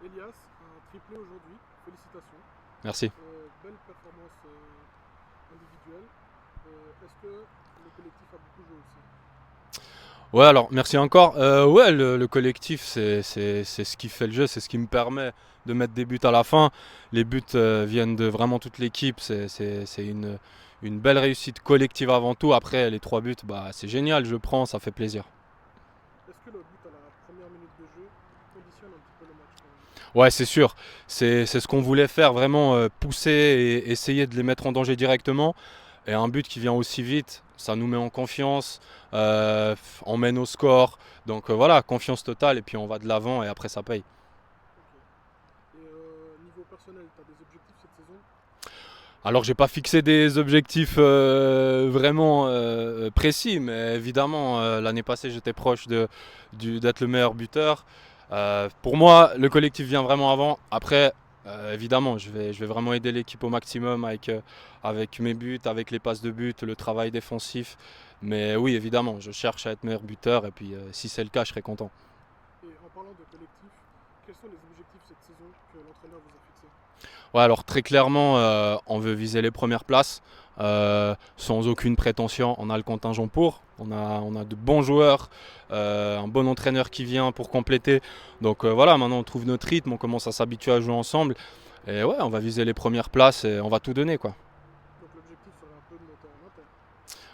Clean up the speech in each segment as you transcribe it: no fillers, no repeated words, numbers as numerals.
Elias, un triplé aujourd'hui, félicitations. Merci. Belle performance individuelle. Est-ce que le collectif a beaucoup joué aussi? Ouais, alors merci encore. Ouais, le collectif, c'est ce qui fait le jeu, c'est ce qui me permet de mettre des buts à la fin. Les buts viennent de vraiment toute l'équipe. C'est une belle réussite collective avant tout. Après, les trois buts, bah, c'est génial, je prends, ça fait plaisir. Est-ce que le but à la première minute de jeu conditionne un petit peu le match quand même? Ouais, c'est sûr. C'est ce qu'on voulait faire, vraiment pousser et essayer de les mettre en danger directement. Et un but qui vient aussi vite, ça nous met en confiance, on mène au score. Donc voilà, confiance totale et puis on va de l'avant et après ça paye. Ok. Et niveau personnel, tu as des objectifs cette saison? Alors j'ai pas fixé des objectifs vraiment précis, mais évidemment l'année passée j'étais proche d'être le meilleur buteur. Pour moi, le collectif vient vraiment avant. Après, évidemment, je vais vraiment aider l'équipe au maximum avec mes buts, avec les passes de but, le travail défensif. Mais oui, évidemment, je cherche à être meilleur buteur et puis si c'est le cas, je serai content. Et en parlant de collectif, quels sont les objectifs cette saison que l'entraîneur vous a fixés? Ouais, alors très clairement, on veut viser les premières places, sans aucune prétention. On a le contingent pour, on a de bons joueurs, un bon entraîneur qui vient pour compléter. Donc voilà, maintenant on trouve notre rythme, on commence à s'habituer à jouer ensemble. Et ouais, on va viser les premières places et on va tout donner quoi. Donc l'objectif serait un peu de monter en inter.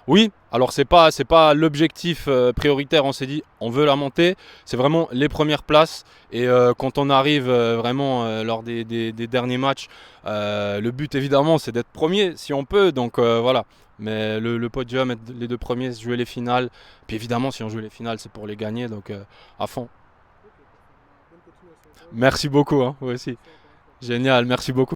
Oui, alors c'est pas l'objectif prioritaire. On s'est dit on veut la monter. C'est vraiment les premières places. Et quand on arrive vraiment lors des derniers matchs, le but évidemment c'est d'être premier si on peut. Donc voilà. Mais le podium, être les deux premiers, jouer les finales. Puis évidemment si on joue les finales c'est pour les gagner. Donc à fond. Ok, parfait. Bah, bonne continuation à toi et Merci beaucoup, hein, vous aussi. félicitations encore une fois. Génial, merci beaucoup.